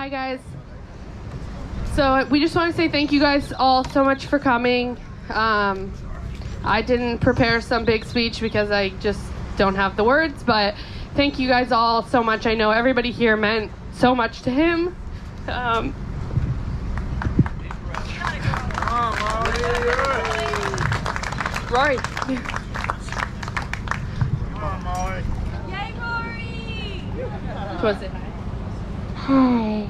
Hi guys. So we just want to say thank you guys all so much for coming. I didn't prepare some big speech because I just don't have the words, but thank you guys all so much. I know everybody here meant so much to him. Rory. Come on, Molly. Yay, Rory! Just want to say hi. Hi.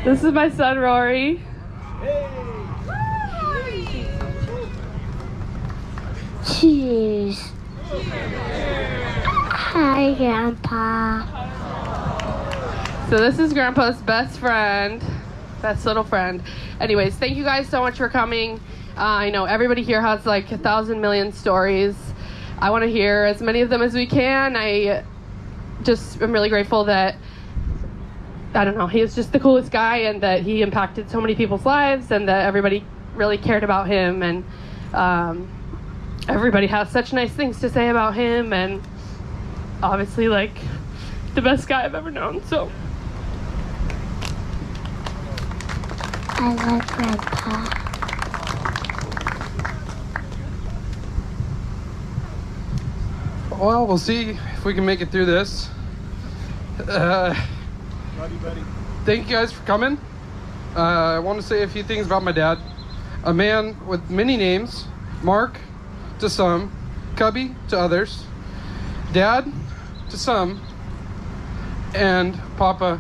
This is my son, Rory. Cheese. Hi, Grandpa. So this is Grandpa's best friend, best little friend. Anyways, thank you guys so much for coming. I know everybody here has like 1,000 million stories. I want to hear as many of them as we can. I just am really grateful that, I don't know, he is just the coolest guy and that he impacted so many people's lives and that everybody really cared about him, and everybody has such nice things to say about him, and obviously like the best guy I've ever known. So I love Grandpa. Well, we'll see if we can make it through this. Buddy. Thank you guys for coming. I want to say a few things about my dad. A man with many names. Marc to some, Cubby to others, Dad to some, and Papa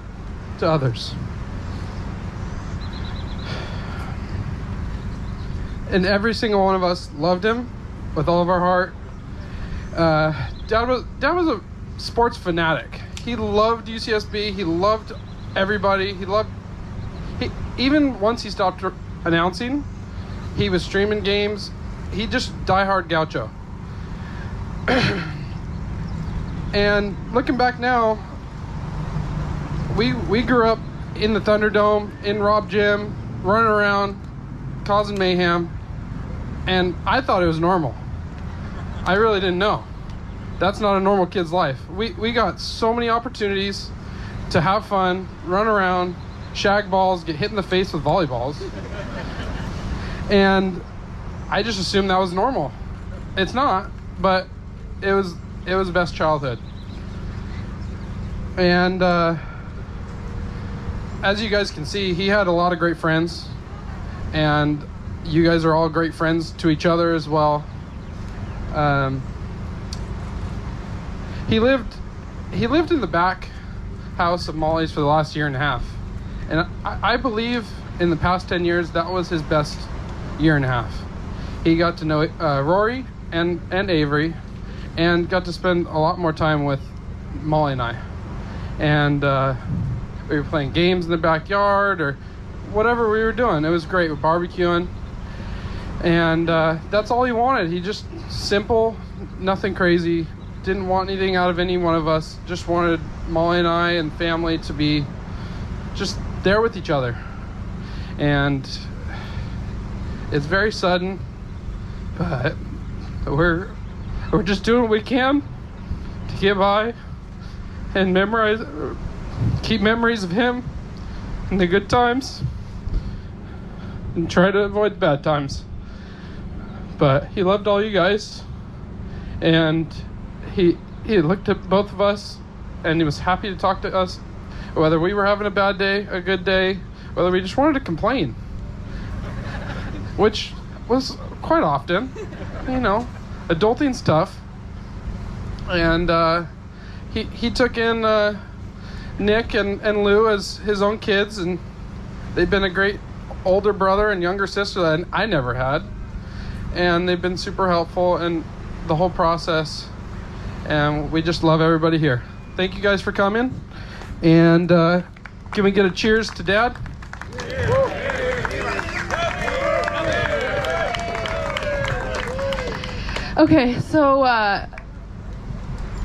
to others. And every single one of us loved him with all of our heart. Dad was a sports fanatic. He loved UCSB. He loved everybody. Even once he stopped announcing, he was streaming games. He just diehard Gaucho. And looking back now, we grew up in the Thunderdome, in Rob Gym, running around, causing mayhem, and I thought it was normal. I really didn't know. That's not a normal kid's life. We got so many opportunities to have fun, run around, shag balls, get hit in the face with volleyballs. And I just assumed that was normal. It's not, but it was the best childhood. And as you guys can see, he had a lot of great friends, and you guys are all great friends to each other as well. He lived in the back house of Molly's for the last year and a half, and I believe in the past 10 years that was his best year and a half. He got to know Rory and Avery, and got to spend a lot more time with Molly and I. And we were playing games in the backyard or whatever we were doing. It was great. We're barbecuing, and that's all he wanted. He just simple, nothing crazy. Didn't want anything out of any one of us. Just wanted Molly and I and family to be just there with each other. And it's very sudden, but we're just doing what we can to get by and keep memories of him and the good times and try to avoid the bad times. But he loved all you guys, and he looked at both of us, and he was happy to talk to us, whether we were having a bad day, a good day, whether we just wanted to complain, which was quite often, adulting stuff. And he took in Nick and Lou as his own kids, and they've been a great older brother and younger sister that I never had, and they've been super helpful in the whole process. And we just love everybody here. Thank you guys for coming. And can we get a cheers to Dad? Okay, so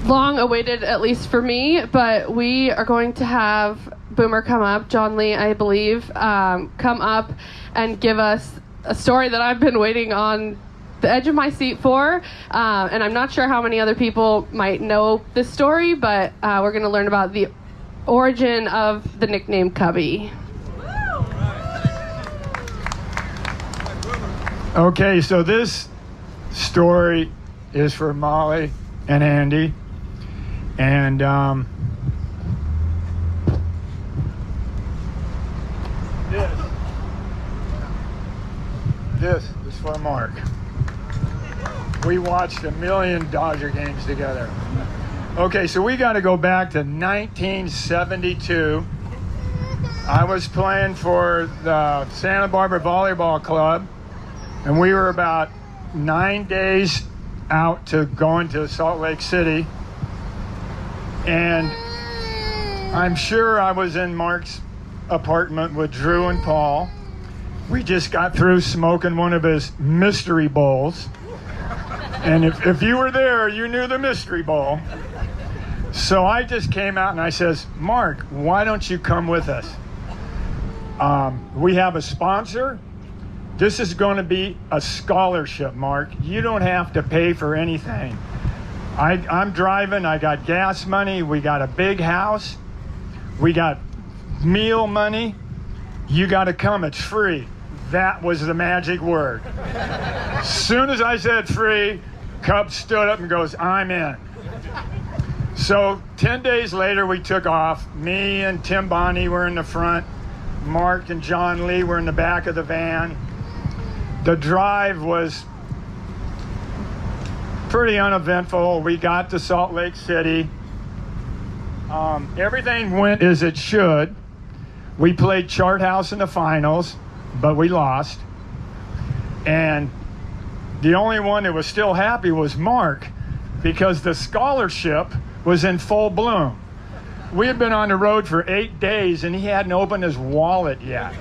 long awaited, at least for me, but we are going to have Boomer come up, John Lee, I believe, come up and give us a story that I've been waiting on the edge of my seat for, and I'm not sure how many other people might know this story, but we're going to learn about the origin of the nickname Cubby. Okay, so this story is for Molly and Andy. And this is for Mark. We watched 1,000,000 Dodger games together. Okay, so we got to go back to 1972. I was playing for the Santa Barbara Volleyball Club, and we were about 9 days out to going to Salt Lake City. And I'm sure I was in Mark's apartment with Drew and Paul. We just got through smoking one of his mystery bowls. And if you were there, you knew the mystery bowl. So I just came out and I says, Mark, why don't you come with us? We have a sponsor. This is going to be a scholarship, Mark. You don't have to pay for anything. I'm driving. I got gas money. We got a big house. We got meal money. You got to come. It's free. That was the magic word. As soon as I said free, Cub stood up and goes, I'm in. So 10 days later, we took off. Me and Tim Bonney were in the front. Mark and John Lee were in the back of the van. The drive was pretty uneventful. We got to Salt Lake City. Everything went as it should. We played Chart House in the finals, but we lost. And the only one that was still happy was Mark, because the scholarship was in full bloom. We had been on the road for 8 days and he hadn't opened his wallet yet.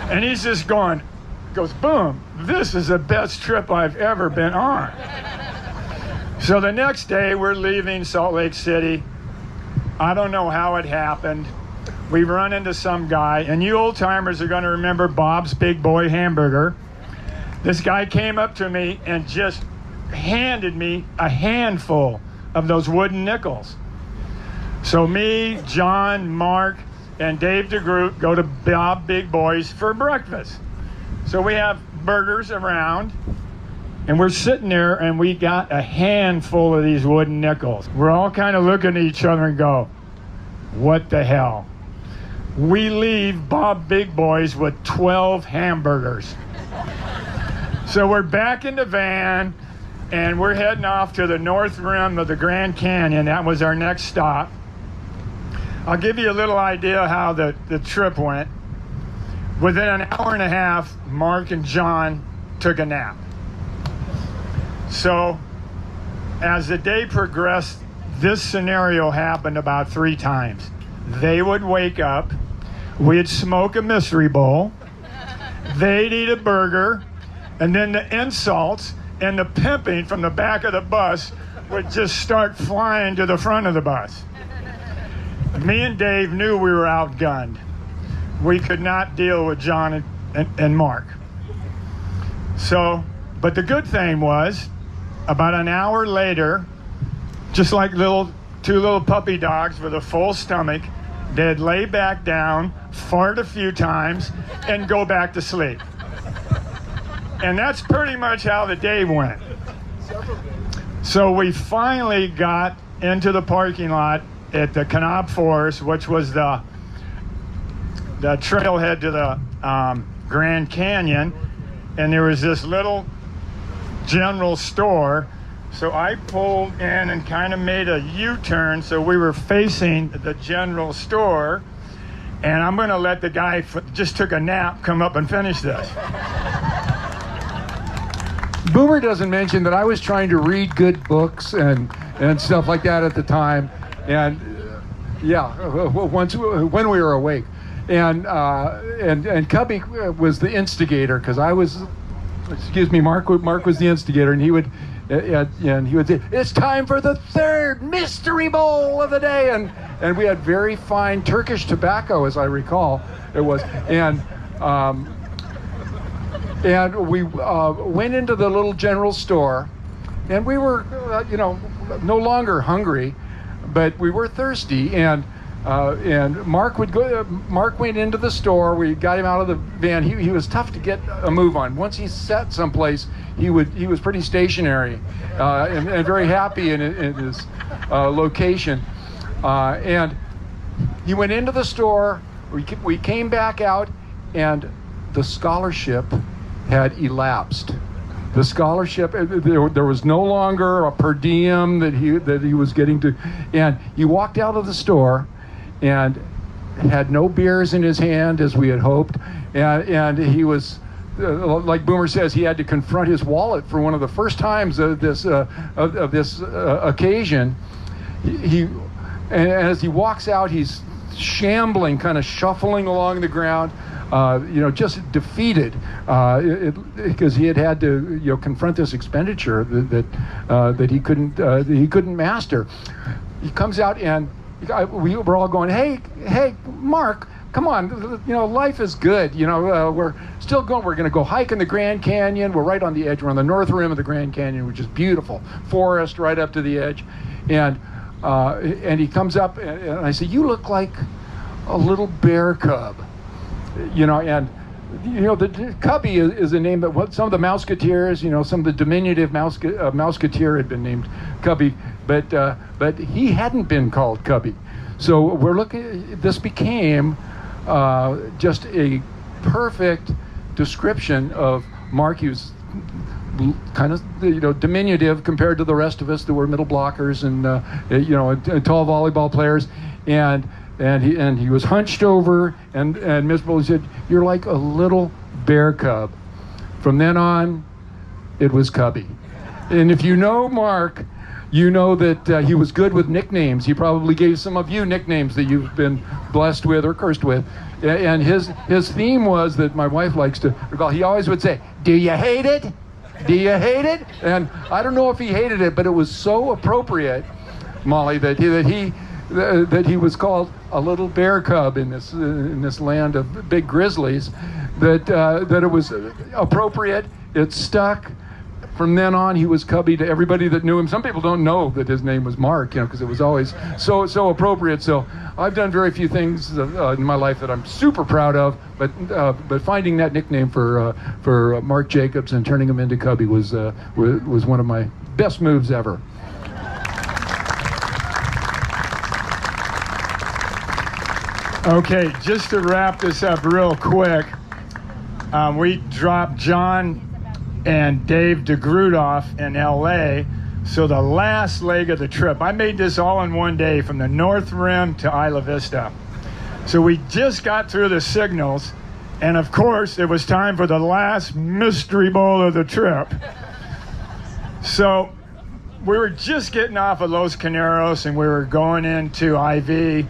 And he's just goes, boom, this is the best trip I've ever been on. So the next day we're leaving Salt Lake City. I don't know how it happened. We run into some guy, and you old timers are going to remember Bob's Big Boy Hamburger. This guy came up to me and just handed me a handful of those wooden nickels. So me, John, Mark, and Dave DeGroot go to Bob Big Boy's for breakfast. So we have burgers around, and we're sitting there, and we got a handful of these wooden nickels. We're all kind of looking at each other and go, what the hell? We leave Bob Big Boy's with 12 hamburgers. So we're back in the van, and we're heading off to the north rim of the Grand Canyon. That was our next stop. I'll give you a little idea how the trip went. Within an hour and a half, Mark and John took a nap. So as the day progressed, this scenario happened about 3 times. They would wake up, we'd smoke a mystery bowl, they'd eat a burger, and then the insults and the pimping from the back of the bus would just start flying to the front of the bus. Me and Dave knew we were outgunned. We could not deal with John and Mark. So, but the good thing was, about an hour later, just like two little puppy dogs with a full stomach, they'd lay back down, fart a few times, and go back to sleep. And that's pretty much how the day went. So we finally got into the parking lot at the Kanab Forest, which was the trailhead to the Grand Canyon, and there was this little general store. So I pulled in and kind of made a U-turn so we were facing the general store, and I'm going to let the guy just took a nap come up and finish this. Boomer doesn't mention that I was trying to read good books and stuff like that at the time, and when we were awake, and Cubby was the instigator, because I was, Mark was the instigator, and he would say, it's time for the 3rd mystery bowl of the day, and we had very fine Turkish tobacco, as I recall it was, and we went into the little general store, and we were no longer hungry, but we were thirsty, and and Mark would go. Mark went into the store. We got him out of the van. He was tough to get a move on. Once he sat someplace, he was pretty stationary, and very happy in his location. And he went into the store. We came back out, and the scholarship had elapsed. The scholarship, there was no longer a per diem that he was getting to, and he walked out of the store and had no beers in his hand as we had hoped, and he was, like Boomer says, he had to confront his wallet for one of the first times of this occasion. And as he walks out, he's shambling, kind of shuffling along the ground. Just defeated because he had to, confront this expenditure that he couldn't master. He comes out and we were all going, hey, Mark, come on, life is good. We're still going. We're going to go hike in the Grand Canyon. We're right on the edge. We're on the north rim of the Grand Canyon, which is beautiful, forest right up to the edge, and he comes up and I say, you look like a little bear cub. The Cubby is a name that some of the Mouseketeers, some of the diminutive Mouseketeer had been named Cubby, but he hadn't been called Cubby. So we're looking. This became just a perfect description of Mark. He was kind of diminutive compared to the rest of us that were middle blockers and tall volleyball players, and he was hunched over, and Miss Bully said, "You're like a little bear cub." From then on, it was Cubby. And if you know Mark, you know that he was good with nicknames. He probably gave some of you nicknames that you've been blessed with or cursed with. And his theme was that my wife likes to recall. He always would say, "Do you hate it? Do you hate it?" And I don't know if he hated it, but it was so appropriate, Molly, that he was called a little bear cub in this land of big grizzlies, that it was appropriate. It stuck. From then on, he was Cubby to everybody that knew him. Some people don't know that his name was Mark, because it was always so appropriate. So I've done very few things in my life that I'm super proud of, but finding that nickname for Mark Jacobs and turning him into Cubby was one of my best moves ever. Okay, just to wrap this up real quick, we dropped John and Dave DeGroot off in LA. So the last leg of the trip, I made this all in one day from the North Rim to Isla Vista. So we just got through the signals, and of course it was time for the last mystery bowl of the trip. So we were just getting off of Los Caneros and we were going into IV,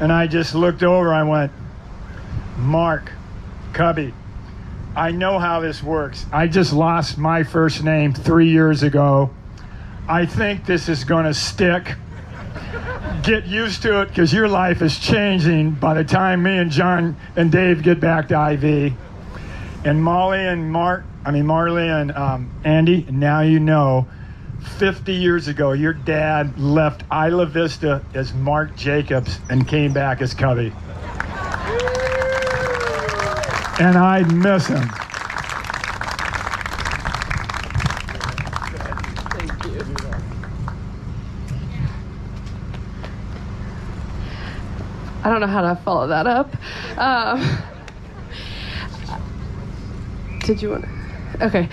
and I just looked over, I went, "Mark, Cubby, I know how this works. I just lost my first name 3 years ago. I think this is going to stick. Get used to it, because your life is changing by the time me and John and Dave get back to IV." And Marley and Andy, now you know, 50 years ago, your dad left Isla Vista as Marc Jacobs and came back as Cubby. And I miss him. Thank you. I don't know how to follow that up. Did you want to? Okay.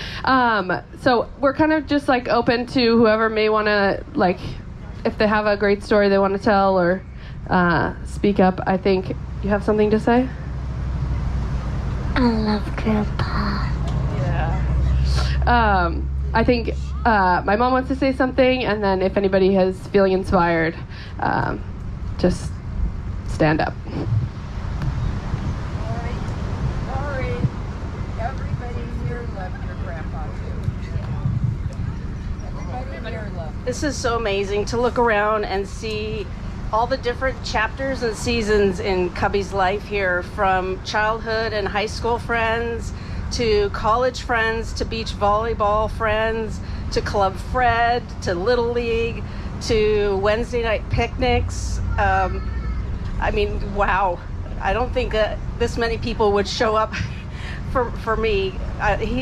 So we're kind of just like open to whoever may want to, like, if they have a great story they want to tell or speak up. I think you have something to say? I love Grandpa. Yeah. I think my mom wants to say something, and then if anybody is feeling inspired, just stand up. All right. Everybody here loved your grandpa too. Everybody here loved. This is so amazing to look around and see all the different chapters and seasons in Cubby's life here, from childhood and high school friends to college friends to beach volleyball friends to Club Fred to Little League to Wednesday night picnics. I mean, wow. I don't think that this many people would show up for me.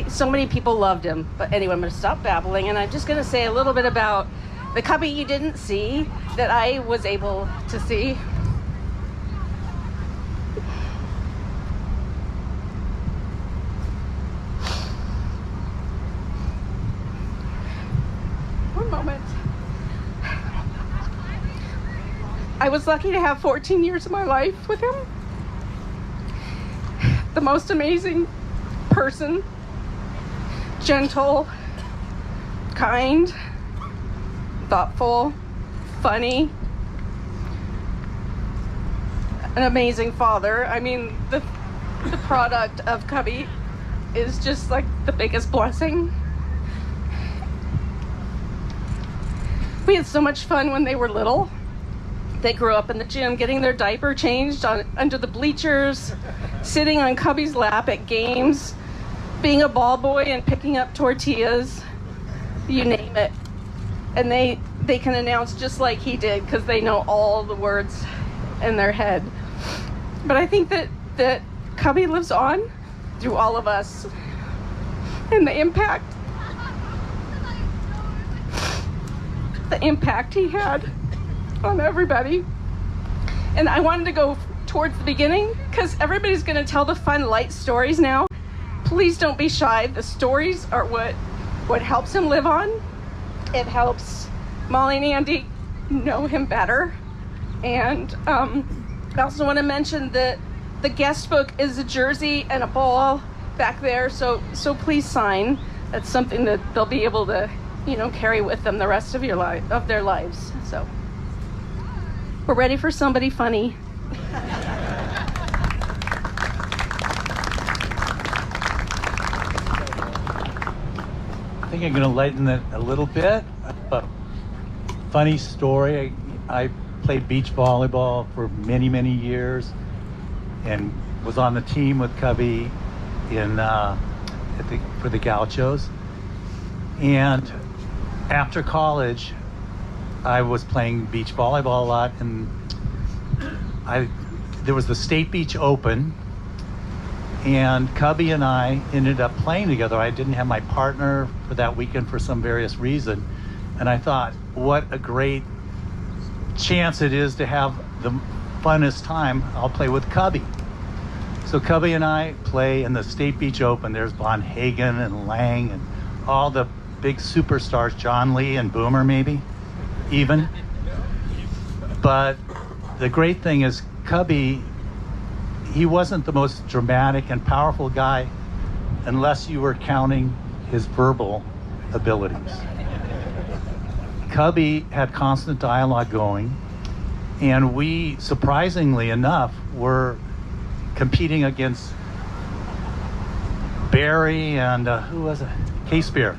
So many people loved him. But anyway, I'm going to stop babbling, and I'm just going to say a little bit about the Cubby you didn't see that I was able to see. One moment. I was lucky to have 14 years of my life with him. The most amazing person, gentle, kind, thoughtful, funny, an amazing father. I mean, the product of Cubby is just like the biggest blessing. We had so much fun when they were little. They grew up in the gym, getting their diaper changed under the bleachers, sitting on Cubby's lap at games, being a ball boy and picking up tortillas, you name it. And they can announce just like he did because they know all the words in their head. But I think that Cubby lives on through all of us, and the impact he had on everybody. And I wanted to go towards the beginning because everybody's going to tell the fun, light stories now. Please don't be shy. The stories are what helps him live on. It helps Molly and Andy know him better. And I also want to mention that the guest book is a jersey and a ball back there, so please sign. That's something that they'll be able to, carry with them the rest of their lives. So we're ready for somebody funny. I think I'm going to lighten it a little bit. A funny story. I played beach volleyball for many, many years and was on the team with Cubby for the Gauchos. And after college, I was playing beach volleyball a lot, and there was the State Beach Open, and Cubby and I ended up playing together. I didn't have my partner for that weekend for some various reason, and I thought, what a great chance it is to have the funnest time. I'll play with Cubby. So Cubby and I play in the State Beach Open. There's Von Hagen and Lang and all the big superstars, John Lee and Boomer maybe, even. But the great thing is Cubby, he wasn't the most dramatic and powerful guy unless you were counting his verbal abilities. Cubby had constant dialogue going, and we, surprisingly enough, were competing against Barry and who was it? K-Spear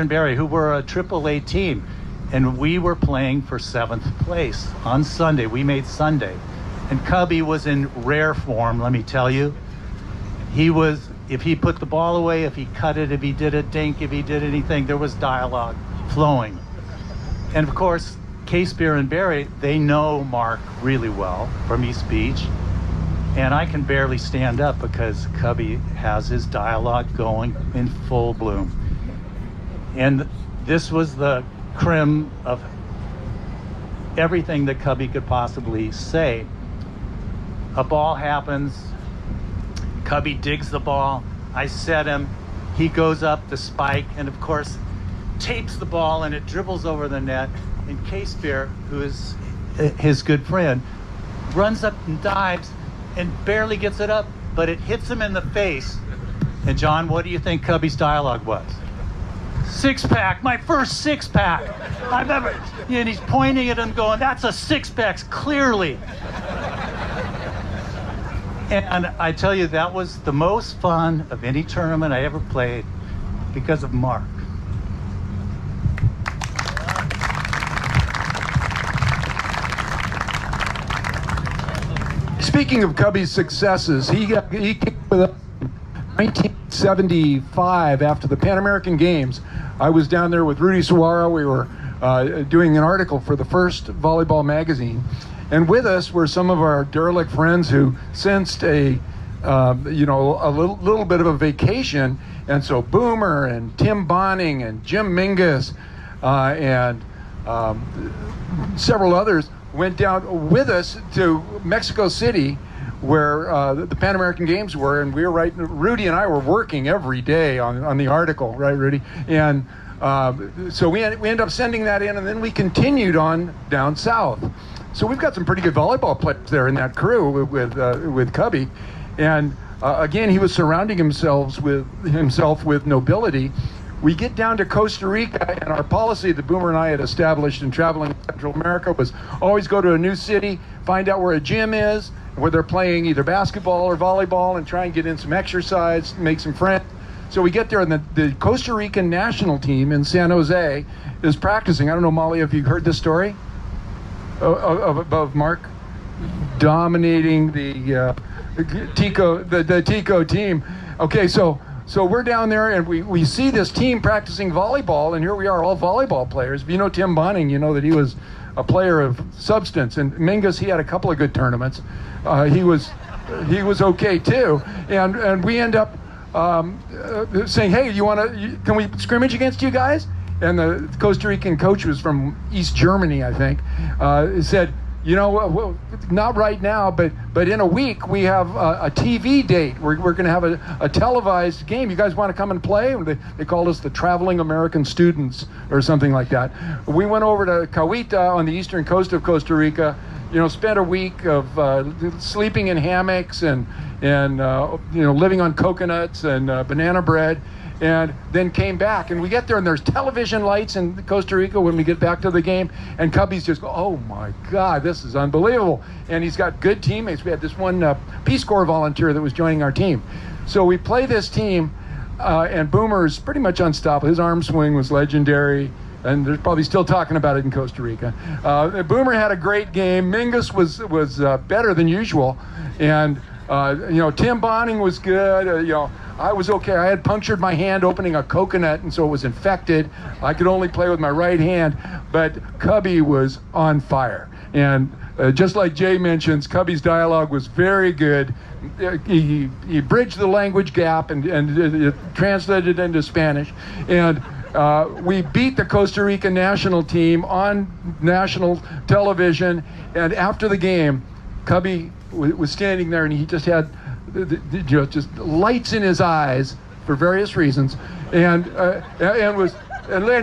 and Barry, who were a AAA team, and we were playing for 7th place on Sunday. We made Sunday, and Cubby was in rare form, let me tell you. He was, if he put the ball away, if he cut it, if he did a dink, if he did anything, there was dialogue flowing. And of course, K-Spear and Barry, they know Marc really well from East Beach, and I can barely stand up because Cubby has his dialogue going in full bloom. And this was the creme of everything that Cubby could possibly say. A ball happens, Cubby digs the ball, I set him, he goes up the spike, and of course tapes the ball and it dribbles over the net, and K-Spear, who is his good friend, runs up and dives and barely gets it up, but it hits him in the face. And John, what do you think Cubby's dialogue was? 6-pack, my first 6-pack I've ever, and he's pointing at him going, that's a 6-pack, clearly. And I tell you, that was the most fun of any tournament I ever played because of Marc. Speaking of Cubby's successes, he kicked with us in 1975 after the Pan American Games. I was down there with Rudy Suara. We were doing an article for the first volleyball magazine, And with us were some of our derelict friends who sensed a little bit of a vacation. And so Boomer and Tim Bonning and Jim Mingus and several others went down with us to Mexico City, where the Pan American Games were, and we were Rudy and I were working every day on the article, right, Rudy? And so we ended up sending that in, and then we continued on down south. So we've got some pretty good volleyball players there in that crew with Cubby, and again, he was surrounding himself with nobility. We get down to Costa Rica, and our policy that Boomer and I had established in traveling Central America was always go to a new city, find out where a gym is, where they're playing either basketball or volleyball, and try and get in some exercise, make some friends. So we get there, and the Costa Rican national team in San Jose is practicing. I don't know, Molly, if you heard this story of Marc dominating the Tico team. Okay, so we're down there, and we see this team practicing volleyball, and here we are, all volleyball players. If you know Tim Bonning, you know that he was a player of substance. And Mingus, he had a couple of good tournaments. He was okay too. And we end up saying, hey, can we scrimmage against you guys? And the Costa Rican coach was from East Germany, I think, said, well, not right now, but in a week we have a TV date. We're going to have a televised game. You guys want to come and play? And they called us the Traveling American Students or something like that. We went over to Cahuita on the eastern coast of Costa Rica. Spent a week of sleeping in hammocks and living on coconuts and banana bread. And then came back, and we get there, and there's television lights in Costa Rica when we get back to the game, and Cubby's just go, oh my God, this is unbelievable. And he's got good teammates. We had this one Peace Corps volunteer that was joining our team. So we play this team, and Boomer's pretty much unstoppable. His arm swing was legendary, and they're probably still talking about it in Costa Rica. Boomer had a great game. Mingus was better than usual, and Tim Bonning was good. I was okay. I had punctured my hand opening a coconut, and so it was infected. I could only play with my right hand, but Cubby was on fire. And just like Jay mentions, Cubby's dialogue was very good. He bridged the language gap and translated it into Spanish. And we beat the Costa Rican national team on national television. And after the game, Cubby was standing there, and he just had just lights in his eyes for various reasons, and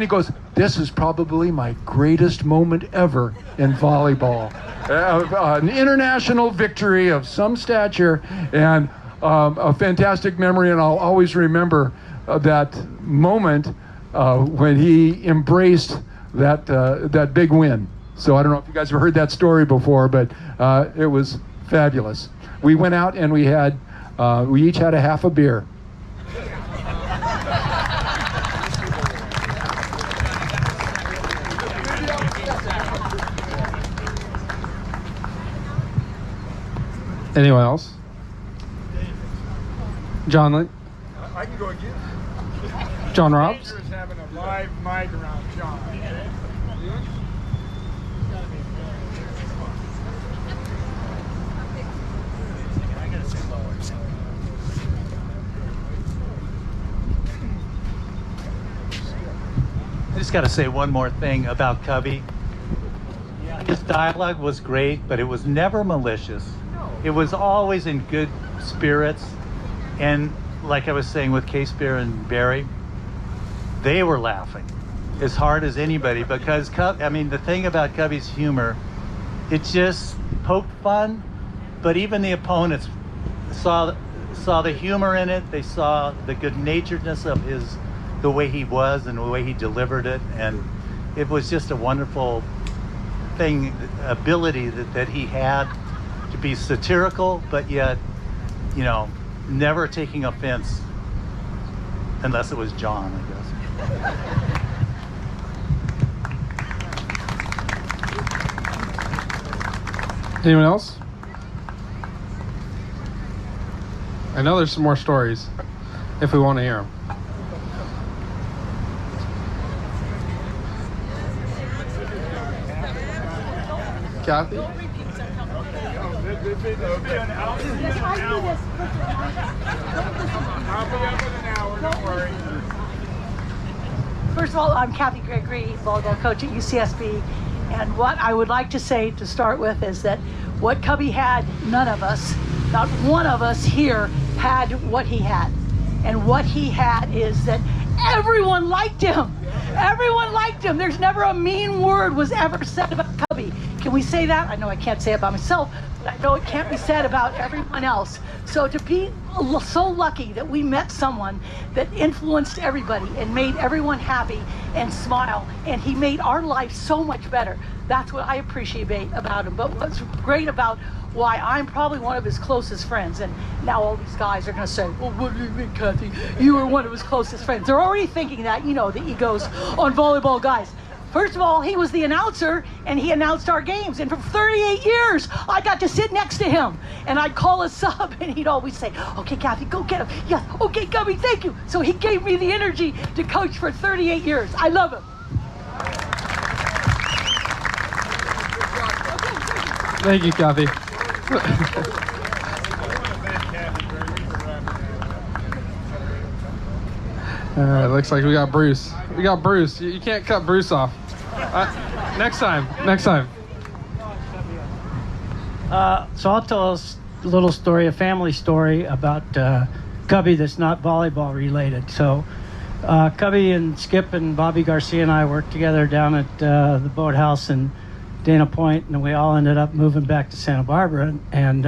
he goes, "This is probably my greatest moment ever in volleyball, an international victory of some stature, and a fantastic memory." And I'll always remember that moment when he embraced that big win. So I don't know if you guys have heard that story before, but it was fabulous. We went out and we each had a half a beer. Anyone else? John Lee? I can go again. John Robs? Is having a live mic around John. I just got to say one more thing about Cubby. His dialogue was great, but it was never malicious. It was always in good spirits. And like I was saying with K-Spear and Barry, they were laughing as hard as anybody, because the thing about Cubby's humor, it just poked fun, but even the opponents saw the humor in it. They saw the good-naturedness of the way he was and the way he delivered it, and it was just a wonderful ability that he had to be satirical, but yet, never taking offense, unless it was John, I guess. Anyone else? I know there's some more stories if we want to hear them. Kathy? First of all, I'm Kathy Gregory, volleyball coach at UCSB. And what I would like to say to start with is that what Cubby had, none of us, not one of us here had what he had. And what he had is that everyone liked him. Everyone liked him. There's never a mean word was ever said about Cubby. Can we say that? I know I can't say it about myself, but I know it can't be said about everyone else. So to be so lucky that we met someone that influenced everybody and made everyone happy and smile, and he made our life so much better. That's what I appreciate about him. But what's great about why I'm probably one of his closest friends, and now all these guys are going to say, well, what do you mean, Kathy? You were one of his closest friends. They're already thinking that, you know, the egos on volleyball guys. First of all, he was the announcer, and he announced our games. And for 38 years, I got to sit next to him. And I'd call a sub, and he'd always say, okay, Kathy, go get him. Yes, okay, Cubby, thank you. So he gave me the energy to coach for 38 years. I love him. Thank you, Cubby. All right, looks like we got Bruce. We got Bruce. You can't cut Bruce off. Next time. So I'll tell us a little story, a family story about Cubby that's not volleyball related. So Cubby and Skip and Bobby Garcia and I worked together down at the boathouse in Dana Point, and we all ended up moving back to Santa Barbara. And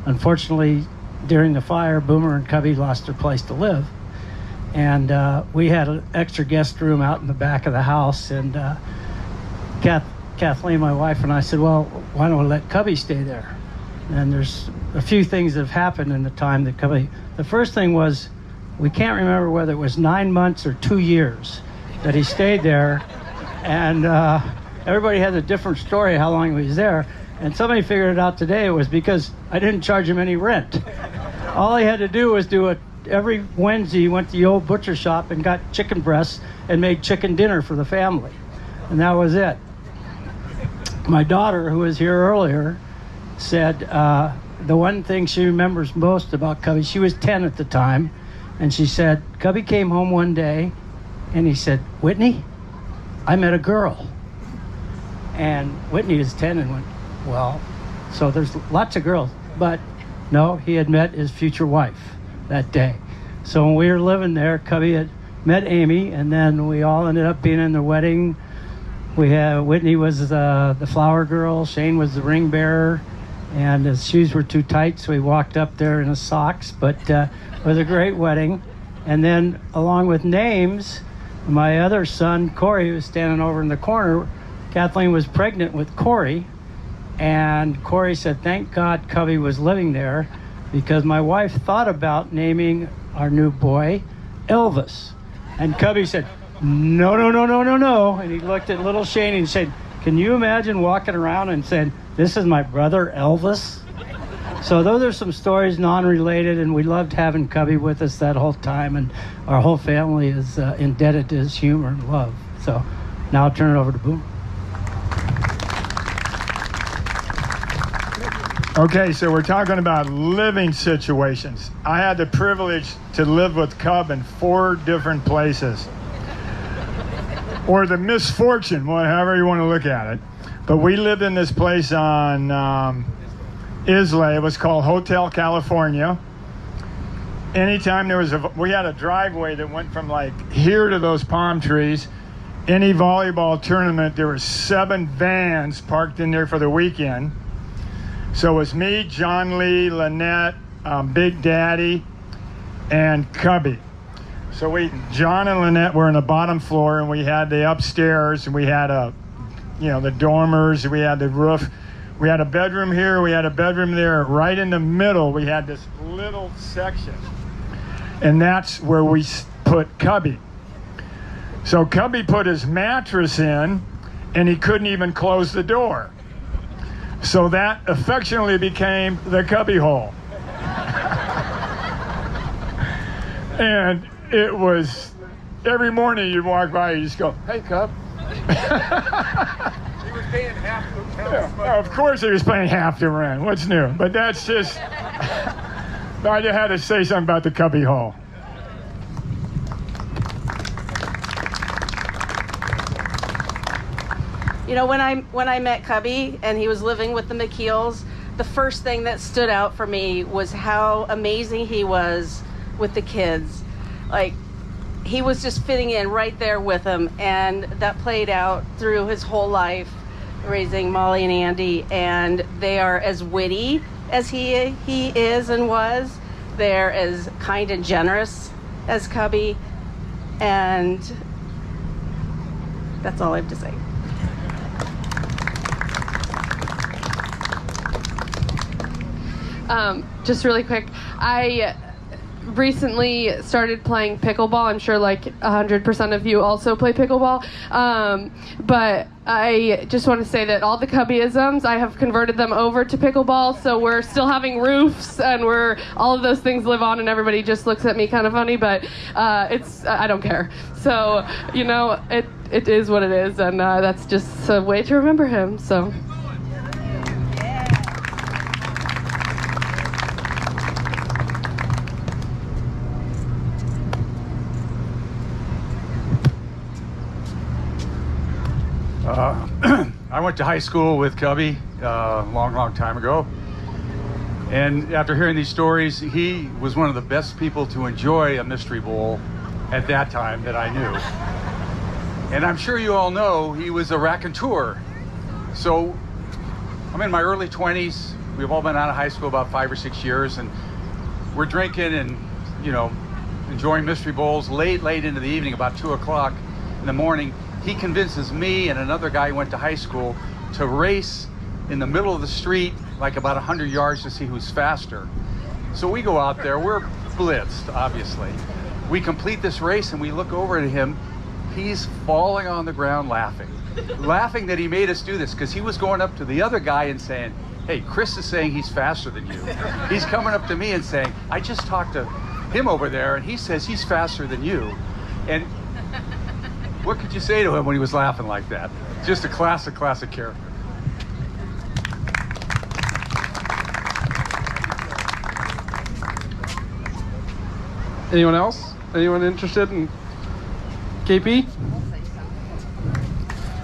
unfortunately, during the fire, Boomer and Cubby lost their place to live. And we had an extra guest room out in the back of the house, and Kathleen, my wife, and I said, well, why don't we let Cubby stay there? And there's a few things that have happened in the time that Cubby... The first thing was, we can't remember whether it was 9 months or 2 years that he stayed there, and everybody has a different story how long he was there, and somebody figured it out today. It was because I didn't charge him any rent. All he had to do was every Wednesday, he went to the old butcher shop and got chicken breasts and made chicken dinner for the family. And that was it. My daughter, who was here earlier, said the one thing she remembers most about Cubby, she was 10 at the time, and she said, Cubby came home one day and he said, Whitney, I met a girl. And Whitney is 10 and went, well, so there's lots of girls. But no, he had met his future wife that day. So when we were living there, Cubby had met Amy, and then we all ended up being in the wedding. Whitney was the flower girl, Shane was the ring bearer, and his shoes were too tight, so he walked up there in his socks. But it was a great wedding. And then along with names, my other son, Corey, was standing over in the corner. Kathleen was pregnant with Corey, and Corey said, thank God Cubby was living there, because my wife thought about naming our new boy Elvis. And Cubby said, no. And he looked at little Shane and said, can you imagine walking around and saying, this is my brother Elvis? So those are some stories non-related, and we loved having Cubby with us that whole time, and our whole family is indebted to his humor and love. So now I'll turn it over to Boom. Okay, so we're talking about living situations. I had the privilege to live with Cub in 4 different places. Or the misfortune, however you want to look at it. But we lived in this place on Islay. It was called Hotel California. Anytime we had a driveway that went from like here to those palm trees. Any volleyball tournament, there were 7 vans parked in there for the weekend. So it was me, John Lee, Lynette, Big Daddy, and Cubby. So John and Lynette were on the bottom floor, and we had the upstairs, and we had the dormers, we had the roof. We had a bedroom here, we had a bedroom there. Right in the middle, we had this little section. And that's where we put Cubby. So Cubby put his mattress in, and he couldn't even close the door. So that affectionately became the Cubby hole. And it was, every morning you'd walk by, you just go, hey, Cub. paying half the Yeah, of course he was paying half the rent. What's new? But that's just... I just had to say something about the Cubby Hall. You know, when I met Cubby and he was living with the McKeels, the first thing that stood out for me was how amazing he was with the kids. Like, he was just fitting in right there with them, and that played out through his whole life, raising Molly and Andy, and they are as witty as he is and was. They're as kind and generous as Cubby, and that's all I have to say. Just really quick, I recently started playing pickleball. I'm sure like 100% of you also play pickleball. But I just want to say that all the Cubbyisms, I have converted them over to pickleball. So we're still having roofs, and all of those things live on, and everybody just looks at me kind of funny, but I don't care. So, you know, it is what it is, and that's just a way to remember him. So. I went to high school with Cubby a long time ago. And after hearing these stories, he was one of the best people to enjoy a Mystery Bowl at that time that I knew. And I'm sure you all know he was a raconteur. So I'm in my early 20s. We've all been out of high school about 5 or 6 years, and we're drinking and, you know, enjoying Mystery Bowls late into the evening, about 2 o'clock in the morning. He convinces me and another guy who went to high school to race in the middle of the street, like about 100 yards, to see who's faster. So we go out there, we're blitzed, obviously. We complete this race and we look over at him. He's falling on the ground laughing. Laughing that he made us do this, because he was going up to the other guy and saying, hey, Chris is saying he's faster than you. He's coming up to me and saying, I just talked to him over there and he says he's faster than you. And what could you say to him when he was laughing like that? Just a classic character. Anyone else? Anyone interested in KP?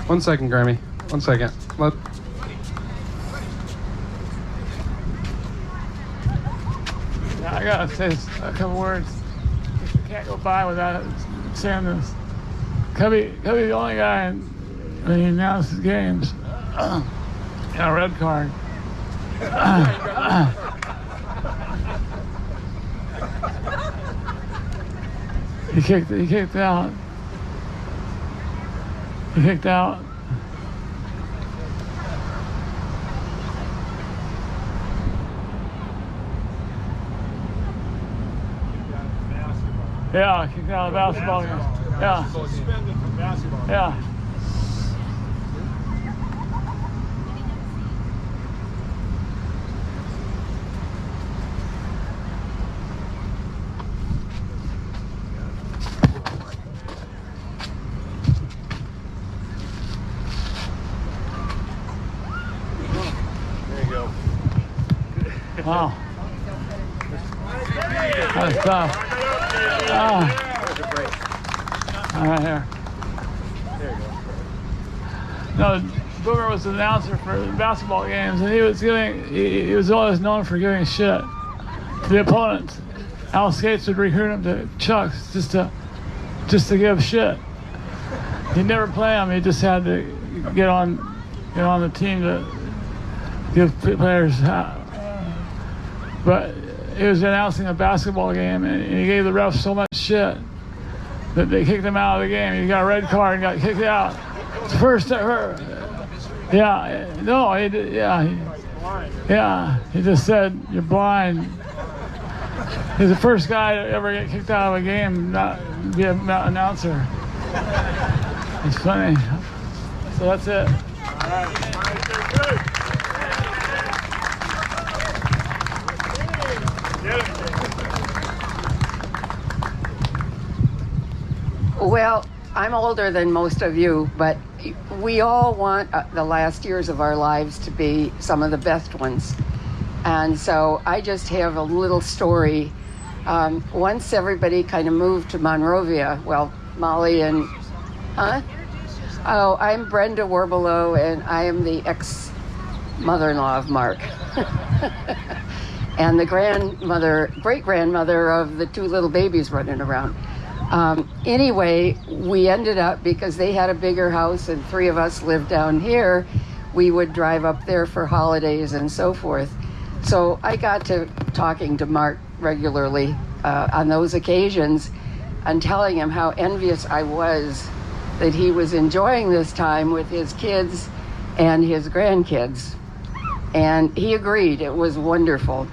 1 second, Grammy. 1 second. I gotta say a couple words. I can't go by without saying this. Cubby, the only guy when he announces games, got a red card. He kicked out. He kicked out. Yeah, kicked out of the basketball game. Yeah. Suspended from basketball. Yeah. There you go. Wow. That's tough. All right, here. There you go. No, Boomer was the announcer for the basketball games, and he was always known for giving shit to the opponents. Al Skates would recruit him to Chuck's just to give shit. He'd never play him. He just had to get on the team to give players. But he was announcing a basketball game, and he gave the refs so much shit that they kicked him out of the game. He got a red card and got kicked out. First ever. Yeah, no, he did, yeah, he just said, you're blind. He's the first guy to ever get kicked out of a game, not be an announcer. It's funny. So that's it. All right, good. Well, I'm older than most of you, but we all want the last years of our lives to be some of the best ones. And so I just have a little story. Once everybody kind of moved to Monrovia, well, Molly and, Oh, I'm Brenda Warbelow, and I am the ex-mother-in-law of Marc. And the great-grandmother of the two little babies running around. Anyway, we ended up, because they had a bigger house and three of us lived down here, we would drive up there for holidays and so forth. So I got to talking to Marc regularly on those occasions and telling him how envious I was that he was enjoying this time with his kids and his grandkids. And he agreed, it was wonderful.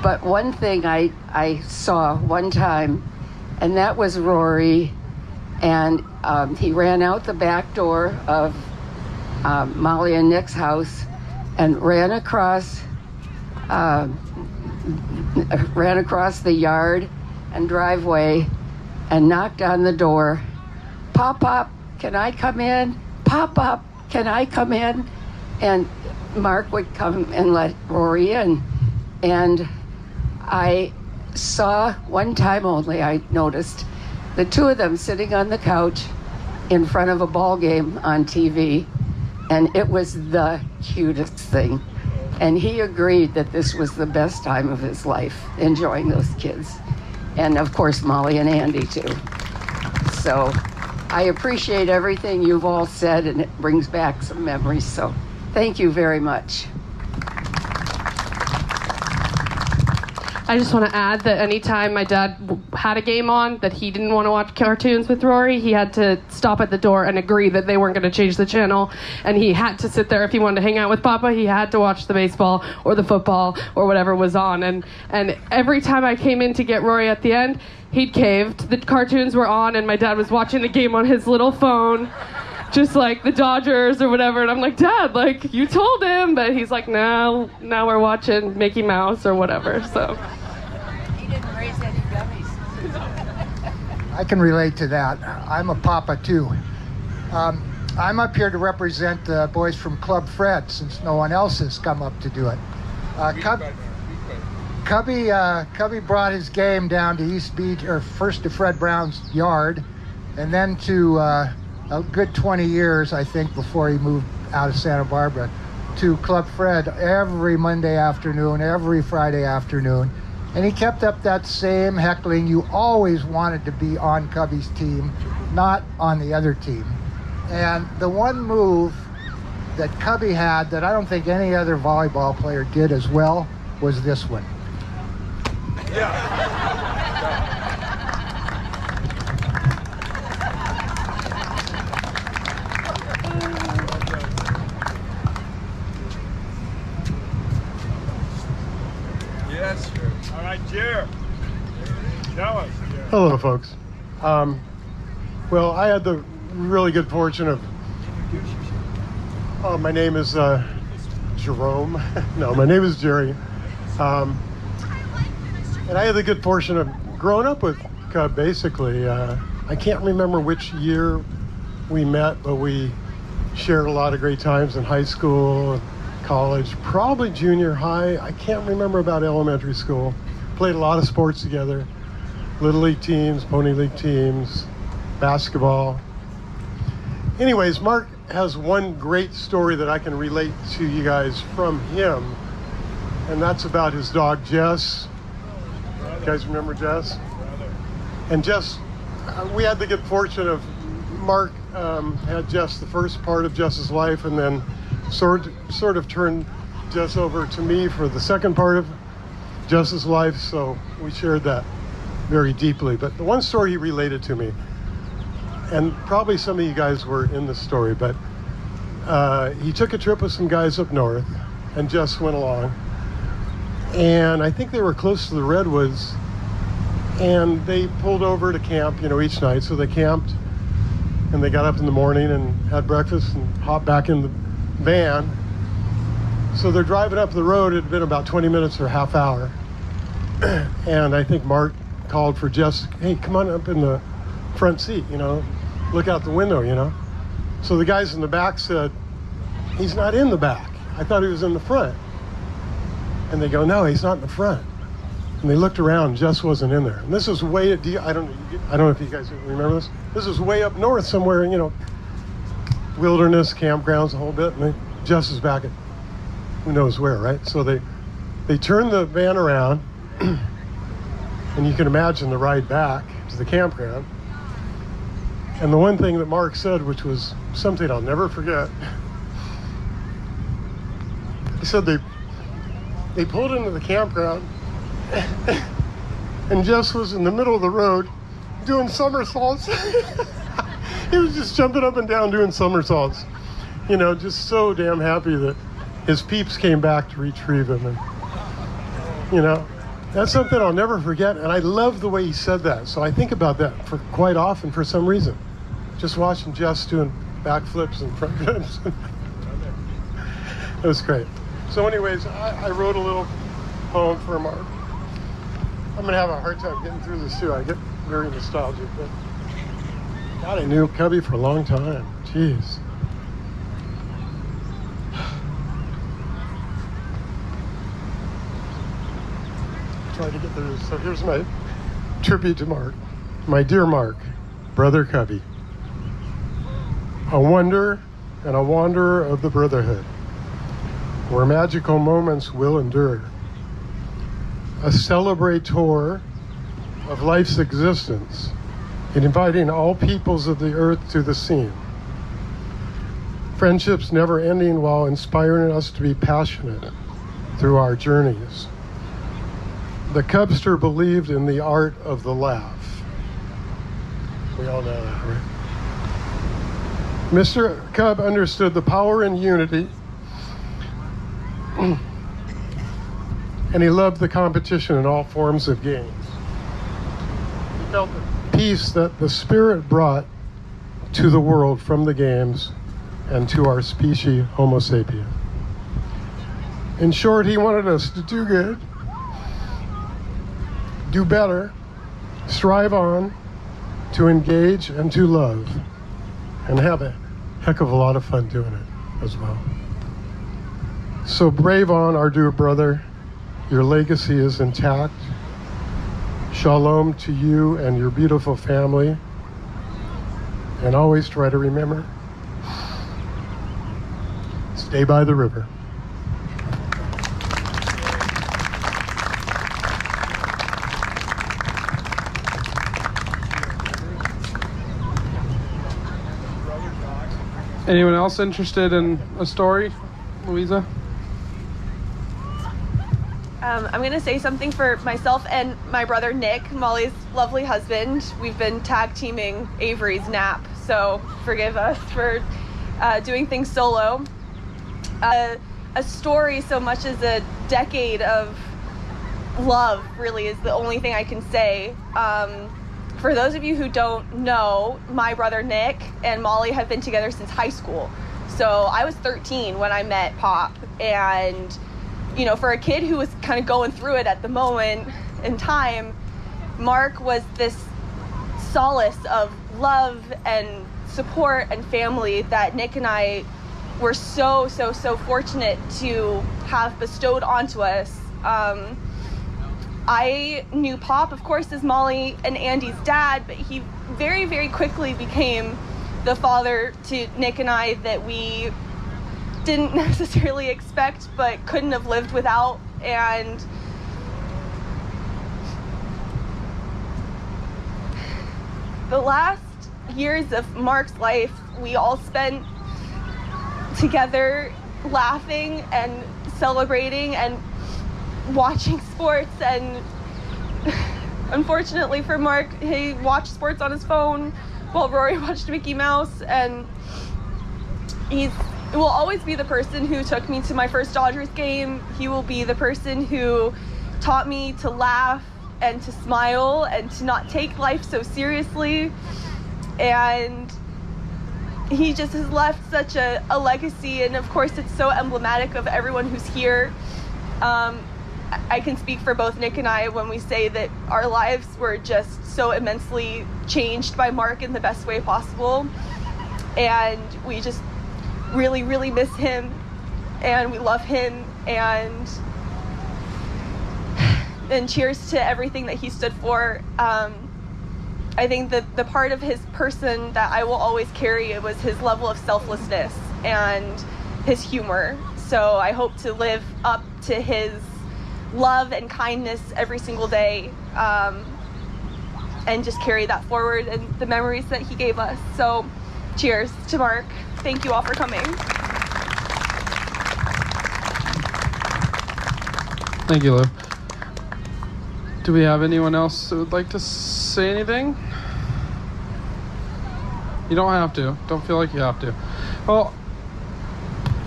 But one thing I saw one time, and that was Rory, and he ran out the back door of Molly and Nick's house and ran across the yard and driveway and knocked on the door. Pop, can I come in? Pop, can I come in? And Marc would come and let Rory in. And I saw one time only, I noticed, the two of them sitting on the couch in front of a ball game on TV. And it was the cutest thing. And he agreed that this was the best time of his life, enjoying those kids. And of course, Molly and Andy too. So I appreciate everything you've all said, and it brings back some memories. So thank you very much. I just want to add that anytime my dad had a game on that he didn't want to watch cartoons with Rory, he had to stop at the door and agree that they weren't going to change the channel, and he had to sit there. If he wanted to hang out with Papa, he had to watch the baseball or the football or whatever was on. And every time I came in to get Rory at the end, he'd caved. The cartoons were on, and my dad was watching the game on his little phone, just like the Dodgers or whatever. And I'm like, Dad, like, you told him. But he's like, no, now we're watching Mickey Mouse or whatever. So He didn't raise any dummies. I can relate to that. I'm a papa too. I'm up here to represent the boys from Club Fred, since no one else has come up to do it. Cubby brought his game down to East Beach, or first to Fred Brown's yard, and then to a good 20 years, I think, before he moved out of Santa Barbara, to Club Fred every Monday afternoon, every Friday afternoon. And he kept up that same heckling. You always wanted to be on Cubby's team, not on the other team. And the one move that Cubby had that I don't think any other volleyball player did as well was this one. Yes, sir. All right, Jer. Tell us, Jer. Hello, folks. Well, I had the really good fortune of... my name is Jerome. No, my name is Jerry. And I had the good fortune of growing up with Cub, basically. I can't remember which year we met, but we shared a lot of great times in high school, college, probably junior high. I can't remember about elementary school. Played a lot of sports together. Little League teams, Pony League teams, basketball. Anyways, Marc has one great story that I can relate to you guys from him, and that's about his dog, Jess. You guys remember Jess? And Jess, we had the good fortune of Marc had Jess the first part of Jess's life, and then sort of turned Jess over to me for the second part of Jess's life, so we shared that very deeply. But the one story he related to me, and probably some of you guys were in the story, but he took a trip with some guys up north, and Jess went along. And I think they were close to the Redwoods, and they pulled over to camp, each night. So they camped, and they got up in the morning and had breakfast and hopped back in the van. So they're driving up the road. It had been about 20 minutes or a half hour. And I think Marc called for Jess, hey, come on up in the front seat, look out the window, you know. So the guys in the back said, he's not in the back. I thought he was in the front. And they go, no, he's not in the front. And they looked around, Jess wasn't in there. And this is way, I don't know if you guys remember this. This is way up north somewhere, you know, wilderness, campgrounds, a whole bit. And Jess is back at who knows where, right? So they turned the van around, and you can imagine the ride back to the campground. And the one thing that Marc said, which was something I'll never forget, he said they pulled into the campground, and Jess was in the middle of the road doing somersaults. He was just jumping up and down doing somersaults. You know, just so damn happy that his peeps came back to retrieve him. And, you know, that's something I'll never forget. And I love the way he said that. So I think about that for quite often for some reason. Just watching Jess doing backflips and front flips. It was great. So anyways, I wrote a little poem for Marc. I'm gonna have a hard time getting through this too. I get very nostalgic, but God, I knew Cubby for a long time. Jeez. Try to get through this. So here's my tribute to Marc. My dear Marc, brother Cubby, a wonder and a wanderer of the brotherhood, where magical moments will endure, a celebrator of life's existence, in inviting all peoples of the earth to the scene. Friendships never ending while inspiring us to be passionate through our journeys. The Cubster believed in the art of the laugh. We all know that, right? Mr. Cub understood the power in unity, and he loved the competition in all forms of games. He felt the peace that the spirit brought to the world from the games and to our species, Homo sapien. In short, he wanted us to do good, do better, strive on, to engage and to love, and have a heck of a lot of fun doing it as well. So brave on, our dear brother. Your legacy is intact. Shalom to you and your beautiful family. And always try to remember, stay by the river. Anyone else interested in a story? Louisa? I'm going to say something for myself and my brother Nick, Molly's lovely husband. We've been tag teaming Avery's nap, so forgive us for doing things solo. A story so much as a decade of love really is the only thing I can say. For those of you who don't know, my brother Nick and Molly have been together since high school. So I was 13 when I met Pop, and you know, for a kid who was kind of going through it at the moment in time, Marc was this solace of love and support and family that Nick and I were so fortunate to have bestowed onto us. I knew Pop, of course, as Molly and Andy's dad, but he very, very quickly became the father to Nick and I that we didn't necessarily expect but couldn't have lived without. And the last years of Marc's life we all spent together laughing and celebrating and watching sports. And unfortunately for Marc, he watched sports on his phone while Rory watched Mickey Mouse, and he will always be the person who took me to my first Dodgers game. He will be the person who taught me to laugh and to smile and to not take life so seriously. And he just has left such a legacy, and of course it's so emblematic of everyone who's here. I can speak for both Nick and I when we say that our lives were just so immensely changed by Marc in the best way possible. And we just really, really miss him, and we love him, and cheers to everything that he stood for. I think that the part of his person that I will always carry was his level of selflessness and his humor. So I hope to live up to his love and kindness every single day, and just carry that forward and the memories that he gave us. So cheers to Marc. Thank you all for coming. Thank you, Lou. Do we have anyone else who would like to say anything? You don't have to. Don't feel like you have to. Well,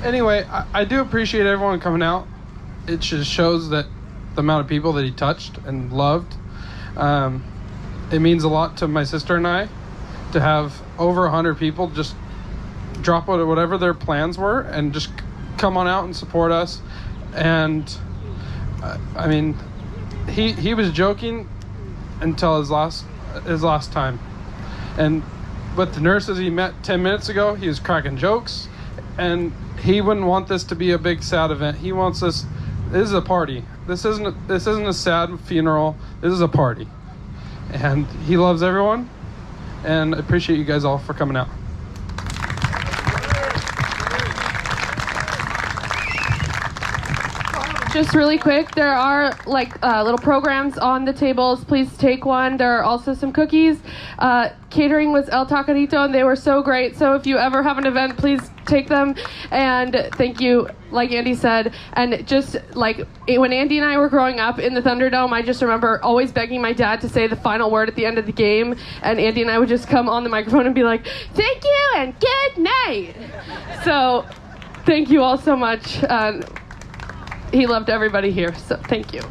anyway, I do appreciate everyone coming out. It just shows that the amount of people that he touched and loved. It means a lot to my sister and I to have over 100 people just drop whatever their plans were and just come on out and support us. And I mean, he was joking until his last time, and with the nurses he met 10 minutes ago, he was cracking jokes, and he wouldn't want this to be a big sad event. He wants this is a party. This isn't a sad funeral. This is a party, and he loves everyone, and I appreciate you guys all for coming out. Just really quick, there are little programs on the tables. Please take one. There are also some cookies. Catering was El Tacarito, and they were so great. So if you ever have an event, please take them. And thank you, like Andy said. And just like when Andy and I were growing up in the Thunderdome, I just remember always begging my dad to say the final word at the end of the game. And Andy and I would just come on the microphone and be like, "Thank you and good night." So thank you all so much. He loved everybody here, so thank you.